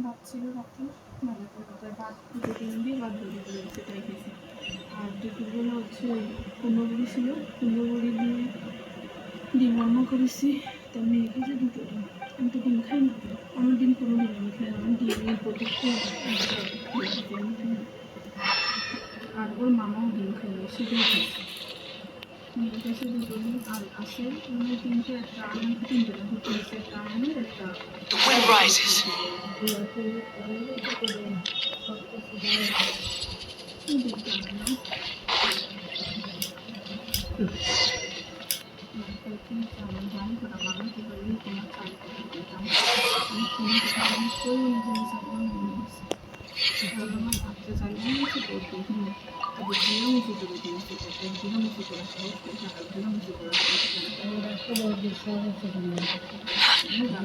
ভাত ছিল রাতে, মানে কলকাতায় ভাত দুটো দিয়ে ভাত তৈরি করে সেটাই খেয়েছি। আর দুপুরবেলা হচ্ছে ওই কুমড়ো বড়ি ছিল, কুমড়ো বড়ি দিয়ে ডিম রান্না করেছি। তার মেয়ে খেয়েছে দুটো ডিম, আমি তো ডিম খাই না, আমার ডিম কোনো দিন আমি খাই না, আমি ডিমের প্রতি খুব আমি খাই না। আর ওর মামাও ডিম খাই না, সেটাই খাইছে। মেয়ে খেয়েছে দুটো ডিম আর আছে মানে তিনটে, একটা আমার তিনটে না দুটো আছে, একটা আমাদের একটা The wind rises.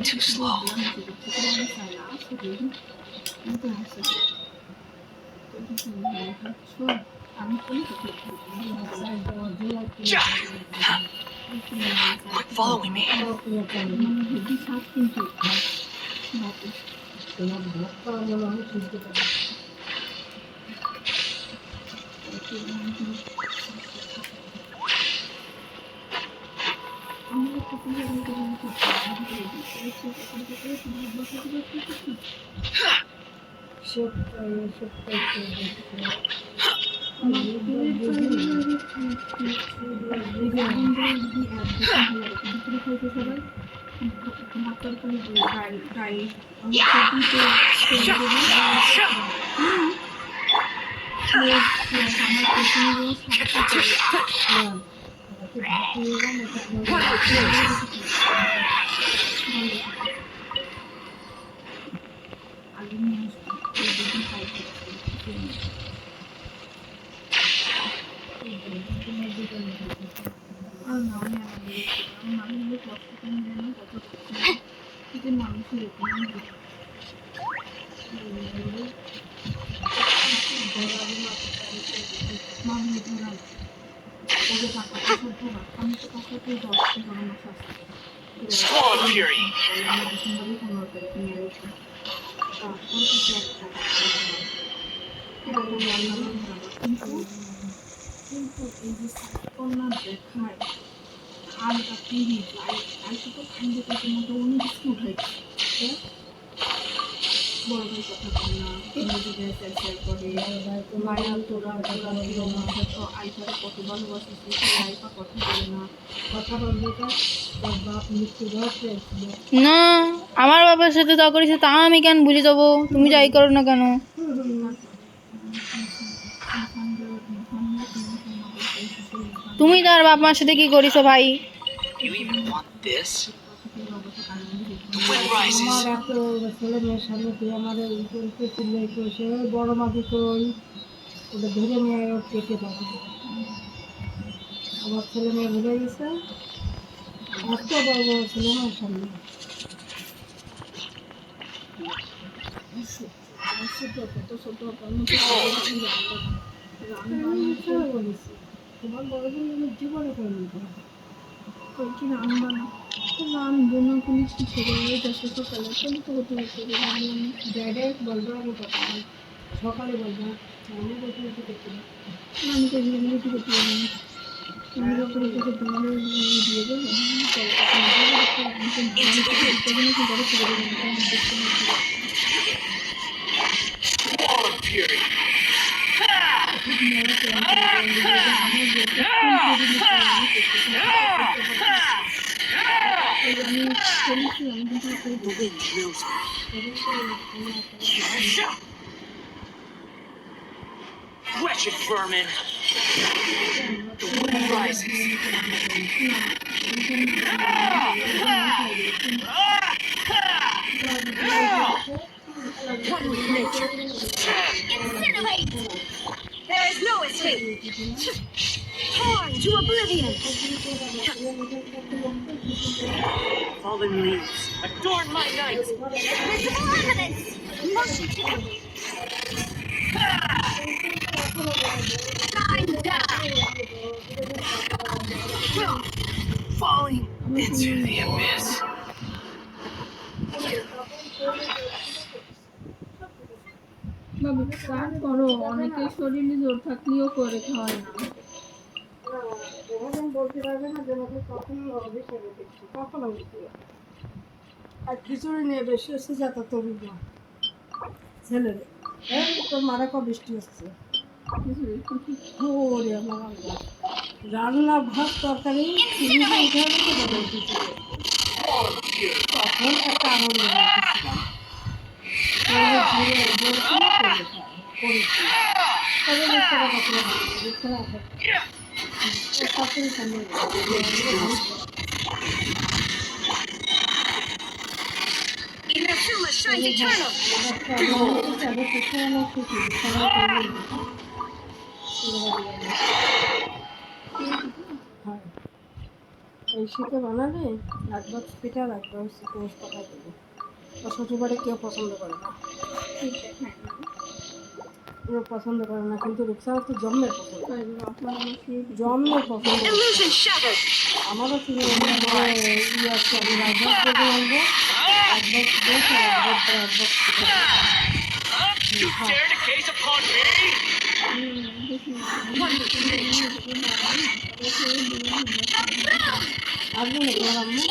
Too slow. Quit following me. Swallow fury. কিন্তু এই যে কন্যা দেখায় আলটা তিরিশ আলটা তো খাইতে করতে মতো অনেক কিছু উঠাইছে বড় ভাই কথা বল না শেয়ার করে মায়া তোরা তোরা তো আইফারে কত ভালোবাসিস আইফা কথা বলে না, কথা বলবে তোর বাপ মৃত্যু না আমার বাবার সাথে তা করেছে তা আমি কেন বুঝে যাবো, তুমি যাই করো না কেন। তুমি তার বাপ মার সাথে কি করিছো ভাই? You even want this? The wind rises. ছেলে মেয়ের সামনে তুই আমার সে বড় মাকে কই ওটা ধরে নিয়ে কেটে পাবে। আমার ছেলে মেয়ে ভুলে গেছে, এত বড় বড় ছেলে মেয়ের সামনে বলেছি তোমার বড় বোন জীবনে করে নিতে হবে কি রান্না না রানবো না কোনো কিছু করে যাচ্ছে সকালে কিন্তু তো হতে হচ্ছে ডাইরেক্ট বলবো আমি কথা সকালে বলবো আমি করতে করতে আমি তো রুটি করতে পারি না, আমি যখন এটাকে তোমাদের দিয়ে দেবো Swallow fury. The wind drills me. Wretched vermin. The wind rises. One with nature. Incinerate! There is no escape! Torn to oblivion! Fallen leaves adorn my night. Invisible evidence! Motion to Shine down! Falling into the abyss. Start করো, অনেকের শরীরে জোর থাকলেও করে খাওয়ায় না। এরকম বলতে পারবে না যে আমাকে কখনো হবে সেটা দেখছি কখনো বলতে পারবে না। আর খিচুড়ি নিয়ে বেশি হচ্ছে যত তবু না ছেলেরে এই তোর মারা ক বৃষ্টি হচ্ছে ওরে আমার আল্লাহ। রান্না ভাত তরকারি ফ্রিজে উঠে রেখে দেবো খিচুড়ি তখন একটা আনন্দ লাগতেছিলাম করেছি তবে রেস্তোরাঁ কখনো রেস্তোরাঁ শাশুড়ি সামনে Inazuma shines eternal. এই শীতে বানালে এক বক্স পিঠা আর এক বক্স গোস পাঠা দেবো আর শ্বশুরবাড়ি কেউ পছন্দ করে না কেউ পছন্দ করে না কিন্তু রুকসানা তো জন্মের পছন্দ জন্মের পছন্দ Illusion shattered. আমারও ছিল ইয়ে আছে আমি এক বক্স দেবো আনবো এক বক্স গোস আর এক box pitha You dare to gaze upon me? আসবে না তোমার আম্মু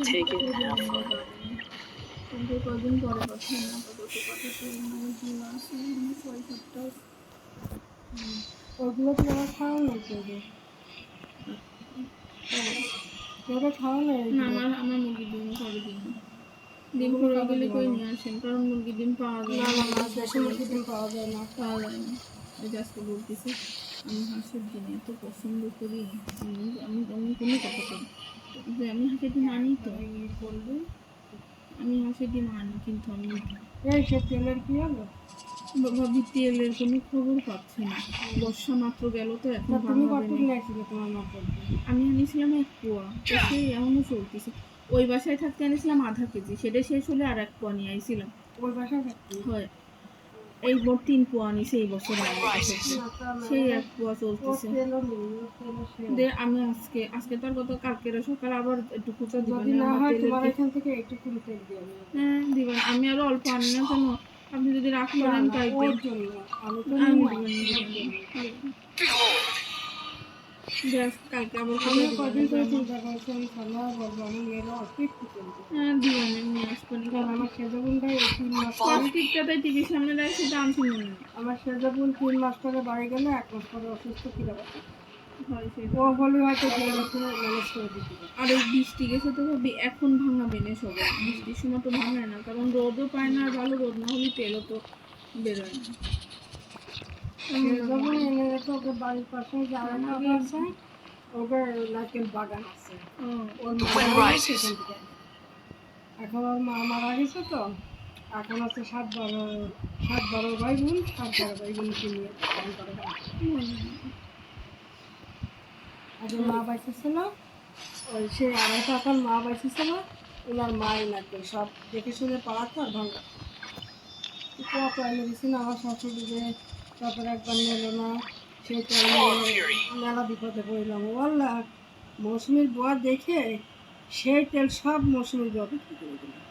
Take it now. কিন্তু কদিন পরে কথা না কত কথা মানে 2 মাস 6-7টা ওগুলো তো আমার খাওয়া নেই কেউ খাওয়া নেই না আমার মুরগির ডিম করে দিন ডিম করে গেলে কই নিয়ে আসেন কারণ মুরগির ডিম পাওয়া যায় না না দেশি মুরগির ডিম পাওয়া যায় না পাওয়া যায় না। এই যে আজকে বলতেছি আমি হাঁসের ডিম এত পছন্দ করি আমি কোনো কথা করি যে আমি হাঁসের ডিম আনি তো বলবো আমি হাঁসের ডিম আনি কিন্তু আমি এই সে তেলের কি হলো ভাবি তেলের কোনো খবর পাচ্ছি না বর্ষা মাত্র গেল তো এখন তুমি ভাঙা কত হবে না। নিয়েছিলে তোমার মা আমি এনেছিলাম 1 পোয়া তো সেই এখনও চলতেছে ওই বাসায় থাকতে এনেছিলাম আধা কেজি সেটা শেষ হলে আর 1 পোয়া নিয়ে আইছিলাম ওই বাসায় থাকতে হয় এই মোট 3 পোয়া আনি সেই বছর সেই 1 পোয়া চলতেছে তেলও নেই তেলও শেষ দে আমি আজকে তার কত কালকের সকালে আবার একটু কুচা দিবেন যদি না হয় তোমার এখান থেকে একটু কুড়ি তেল দিয়ে আমি হ্যাঁ দিবেন আমি আরো অল্প আনি না কেন আপনি যদি রাখি না, নেন না, তাই ওর জন্য আমি তো আমি নিই না। গ্যাস কালকে আবার আমি কুচা কদিন দিবেন ধরে চিন্তা করছি আমি খালা বলবো আমি মেয়েরা অল্প একটু তেল দিই। হ্যাঁ দিবেন নিয়ে আসবেন কারণ আমার সেজাবুনটাই 3 মাস পরে প্লাস্টিকটা টিভির সামনে রাখি সেটা আনছি মনে নেই আমার সেজাবুন 3 মাস পরে বাড়ি গেলে 1 মাস পরে অসুস্থ কিনা হয় সেটা ও বলে হয়তো দিয়ে ম্যানেজ করে দিতে পারে। আর এই বৃষ্টি গেছে তো ভাবি এখন ভাঙাবে না সবাই বৃষ্টির সময় তো ভাঙায় না কারণ রোদও পায় না আর ভালো রোদ না হলে তেলও তো বেরোয় না সেজাবুন এনে রেখে ওকে বাড়ির পাশে যারা না আছে ওকে নারকেল বাগান আছে ও ওর The মা wind মারা rises. গেছে এখান থেকে। এখন ওর মা মারা গেছে তো এখন আছে 7-12 ভাই বোন 7-12 ভাই বোনকে নিয়ে পালন করে আগে মা বাইসে ছিল ওই সে 2.5 টাকার মা বাইসে ছিল ওনার মাই লাগবে সব দেখে শুনে পাড়াতো আর ভাঙা কত এনে দিছি না আমার শাশুড়ি যে তারপরে একবার নিল না সেটা মেলা বিপদে পড়লাম ওয়াল্লা মৌসুমির বোয়া দেখে সেই তেল সব মৌসুমির বোয়া বিক্রি করে দিলাম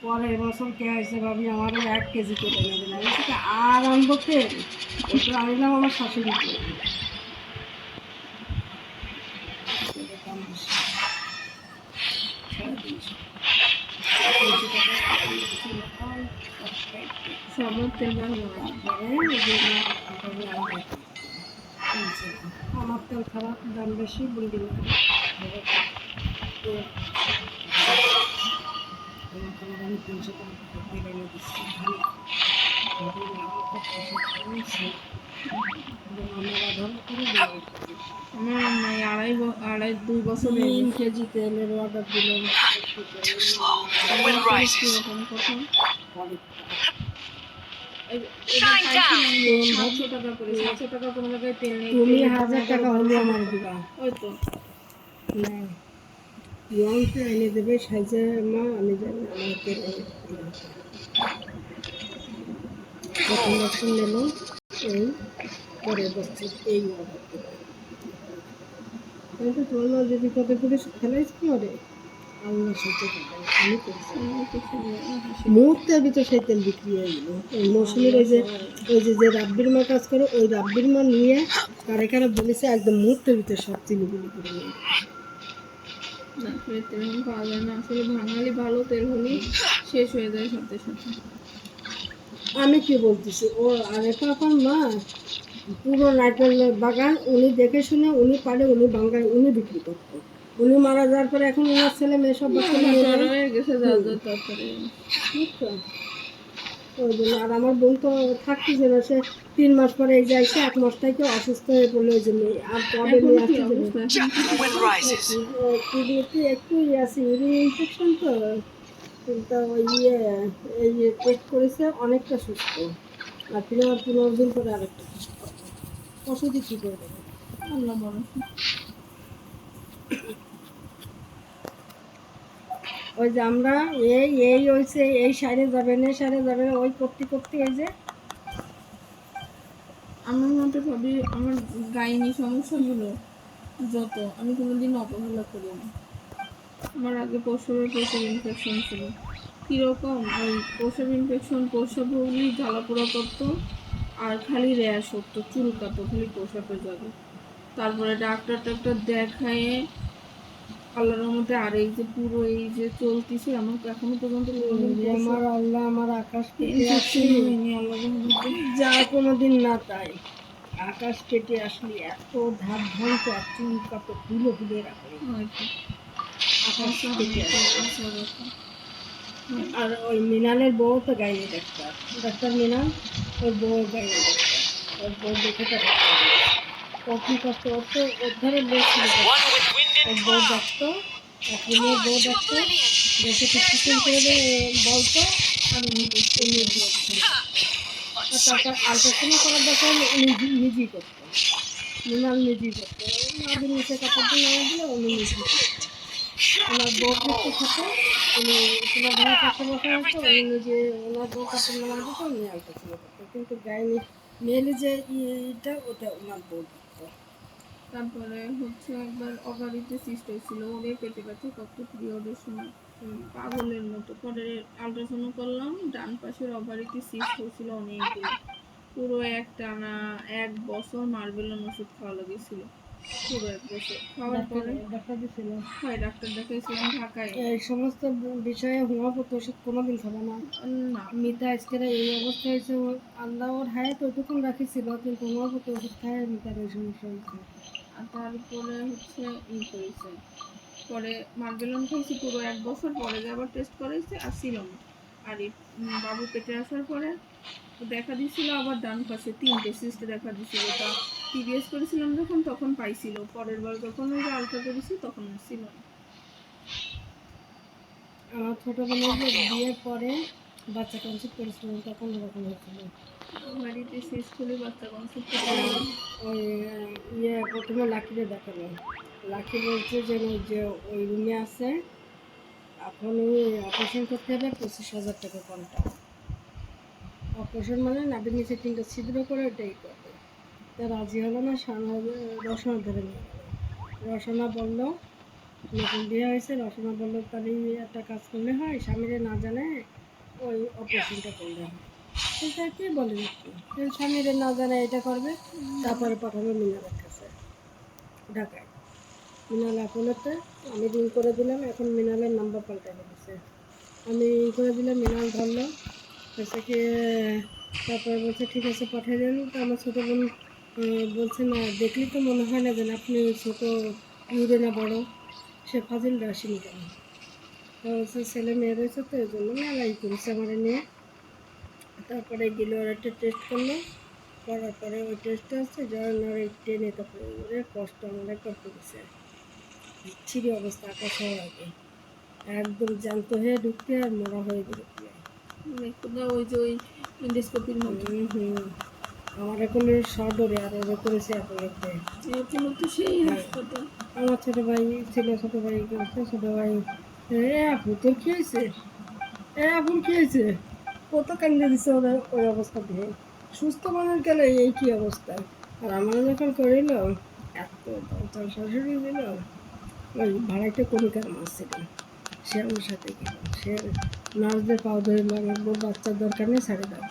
পরের বছর কে আসছে ভাবি আমারও 1 কেজি করে এনে দিলাম সেটা আর আনবো তেল ওটা আনিলাম আমার শাশুড়িকে সবার তেল ভালো হয় আমার তেল খারাপ দাম বেশি বুলডি আমি 300 টাকা তেল এনে দিচ্ছি আমার নাই 2 বছর 3 কেজি তেলের অর্ডার দিলাম Too slow. The wind rises. কিরকম কথা Shine down. 700 টাকা করে 700 টাকা কোনো জায়গায় তেল নেই তুমি 1000 টাকা হলে আমার দিবা ওই তো না ইয়ংটা এনে দেবে সাইজে মা আমি জানি আমার তেল এনে প্রথম বছর নিল এই পরে বসছে এই অর্ডার দেবে। আমি তো তোমার যদি কত করে ফেলাইছি করে আল্লাহ সহ্য করবেন, আমি করছি মুহূর্তের ভিতর সেই তেল বিক্রি হয়ে গেল। ওই মৌসুমীর ওই যে রাব্বির মা কাজ করে, ওই রাব্বির মা নিয়ে কারে কারে বলেছে একদম মুহূর্তের ভিতরে সব চিনিগুলি করে নিয়ে গেল। না আসলে তেল পাওয়া যায় না, আসলে বাঙালি ভালো তেল হলেই শেষ হয়ে যায় সাথে সাথে। আমি কি বলতেছি, ও আরেকটা এখন মা পুরো নারকেল বাগান উনি দেখে শুনে উনি পারে উনি বাঙ্গায় উনি বিক্রি করতো। উনি মারা যাওয়ার পরে এখন ওনার ছেলে মেয়ে সব বাচ্চা নিয়ে যায়। হয়ে গেছে যা যা তাড়াতাড়ি। বুঝছো? ওই জন্য আর আমার বোন তো থাকতেছে না, সে 3 মাস পরে এই যাইছে, 1 মাস থেকে অসুস্থ হয়ে পড়লো। ওই জন্য আর কবে নিয়ে আসতে যাবে The wind rises. কিডনিতে একটু আছে ইউরিন ইনফেকশন তো, কিন্তু ওই এই টেস্ট করেছে অনেকটা সুস্থ। আর 15 দিন পরে আরেকটা টেস্ট করবে, ওষুধই ঠিক হয়ে যাবে। আল্লাহ বড়। ওই যে আমরা এই হয়েছে এই সাইডে যাবেন এই সাইডে যাবেন ওই করতে করতে এই যে আমার মতে ভাবি আমার গাইনি সমস্যাগুলো যত আমি কোনোদিন অবহেলা করি না। আমার আগে প্রসব ইনফেকশন ছিল। কীরকম ওই প্রসব ইনফেকশন, প্রসব হলেই জ্বালাপোড়া করতো আর খালি র্যাশ হতো, চুলকাতো খালি প্রসাবের জায়গায়। তারপরে ডাক্তার দেখায়ে আল্লাহর রহমতে আর এই যে পুরো এই যে চলতেছে আমার এখনো পর্যন্ত আমার আল্লাহ আমার আকাশ কেটে আসি আল্লাহর রহমতে। যা কোনোদিন না তাই আকাশ কেটে আসলি এত ধাপ ভাঙত আর চুল কাপড় ফুলে ফুলে রাখে হয়তো আকাশ কেটে আসে। আর ওই মিনালের বউ তো গাইনি ডাক্তার মিনাল, ওর বউ গাইনি ডাক্তার, ওর বউ দেখে তো ও কি করতো, ওর তো উদ্ধারের লোক ছিল, One with wind or and বউ cloud. ডাকতো এখনের বউ ডাকতো দেখে প্রেসক্রিপশন করে বলতো আর উনি দিতেন। আর তারপর আলট্রাসাউন্ড করার দরকার হলে উনি নিজেই করতো, মিনাল নিজেই করতো, নাবির নিচে কাপড়টা নামা দিলে উনি নিজেই করতো। ওনার বউ থাকতে থাকে উনি তোমার ঘরের পাশে বসে হতো, উনি নিজে ওনার বউ কাপড় নামা দিত উনি আলট্রাসাউন্ড করতো, কিন্তু গায়ে মেলে যে ইটা ওটা ওনার বউ করতো। তারপরে হচ্ছে একবার অগাড়িতে সিস্ট হয়েছিল, ওরে পেটে ব্যথা কত পিরিয়ডের সময় পাগলের মতো। পরে আলট্রাসাউন্ড করলাম, ডান পাশের অগাড়িতে সিস্ট হয়েছিল অনেকগুলো, পুরো টানা 1 বছর মার্বেলন ওষুধ খাওয়া লেগেছিল, পুরো 1 বছর খাওয়ার পরে ডাক্তার দিছিল হয় ডাক্তার দেখাইছিলাম ঢাকায়। এই সমস্ত বিষয়ে হোমিওপ্যাথি ওষুধ কোনোদিন খাবে না। না মিতা আজকের এই অবস্থা হয়েছে, আল্লাহ ওর হায়াত ওইটুকুন রাখিছিল, কিন্তু হোমিওপ্যাথি ওষুধ খায় মিতার এই সমস্যা হয়েছে। আর তারপরে হচ্ছে করেছে, পরে মার্বেলন খাইছি পুরো 1 বছর, পরে যে আবার টেস্ট করাইছে আর ছিল না। আর এই বাবু পেটে আসার পরে দেখা দিছিল আবার ডান পাশে 3টে সিস্ট দেখা দিছিল। তা টিভিএস করেছিলাম যখন তখন পাইছিল, পরের বার যখন ওই যে আলট্রা করেছি তখন ছিল না। আমার ছোটো বোনের যে বিয়ের পরে বাচ্চা কনসেপ্ট করেছিলাম তখন ওরকম হয়েছিল। বাড়িতে শেষ করে বাচ্চা কনসেপ্ট ওই প্রথমে লাকিরে দেখালো, লাকি বলছে যে ওই যে ওই রুমে আছে এখন ওই অপারেশন করতে হবে 25,000 টাকা কোনটা। অপারেশন মানে নাবির নিচে 3টা ছিদ্র করে ওটাই করবে। তা রাজি হলো না, রসনা ধরে নিয়ে গেল। রসনা বললো নতুন বিয়ে হয়েছে, রসনা বললো তাহলে একটা কাজ করলে হয়, স্বামীরে না জানে ওই অপারেশনটা করলে হয়। সেটা কি বলেন একটু, স্বামীরে না জানে এটা করবে। তারপরে পাঠানো মিনালের কাছে ঢাকায়, মিনাল আপনেতে আমি রিং করে দিলাম, এখন মিনালের নাম্বার পাল্টে গেছে। আমি রিং করে দিলাম, মিনাল ধরলো হচ্ছে কি, তারপরে বলছে ঠিক আছে পাঠিয়ে দিন। তো আমার ছোটো বোন বলছে না দেখলি তো মনে হয় না যেন আপনি ছোটো ইউরে না বড়ো, সে ফাজিল আসেনি কেন, তো হচ্ছে ছেলে মেয়ে রয়েছে তো এই জন্য মেলাই করেছে আমার নিয়ে। তারপরে গেলে ওরা একটা টেস্ট করলো, করার পরে ওই টেস্টটা হচ্ছে যখন ওর টেনে তারপরে কষ্ট আমাদের করতে গেছে, বিচ্ছিরি অবস্থা আকাশ হওয়ার আগে একদম জ্যান্ত হয়ে ঢুকতে আর মরা হয়ে ঢুকতে। ওই যে ওই ইন্ডোস্কোপির মতো আমার এখন সদরে আর ওরা করেছে এতটাতে। এগুলো তো সেই হাসপাতাল। আমার ছোটো ভাই ছিল, ছোটো ভাই করছে, ছোটো ভাই আপু তোর কী হয়েছে, আপুর কী হয়েছে, কত কান্দে দিছে ওরা ওই অবস্থা দিয়ে। সুস্থ মানুষ গেলে এই কী অবস্থা, আর আমার যখন করিল এত দরজাল শাশুড়ি দিল, ওই ভাড়াইতে কণিকার মাছ ছিল, সে আমার সাথে গেল, সে নার্সদের পাও ধরিল, আমার বউ বাচ্চার দরকার নেই, ছাড়ে দাও,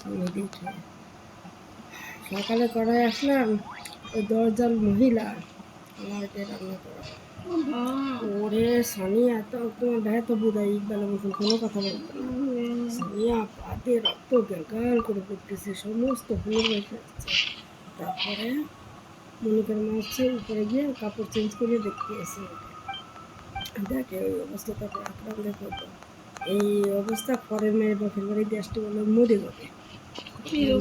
আমি দেখে সকালে করাই আসলাম, ওই দরজাল মহিলা আমাকে রান্না করা, ওরে সানিয়া তো তোমার ভাই তো বুঝাই ইকবালের মতন কোনো কথা বলতো না, সানিয়া পাতে রক্ত গাল করে পড়তেছে, সমস্ত ফুল রেখে আসছে। তারপরে মনে করে মারছে, উপরে গিয়ে কাপড় চেঞ্জ করে দেখতে এসে দেখে ওই অবস্থা, তারপর আকরাম দেখো তো এই অবস্থা, পরের মেয়ের বাপের বাড়ি দেশটি বলে মরে যাবে।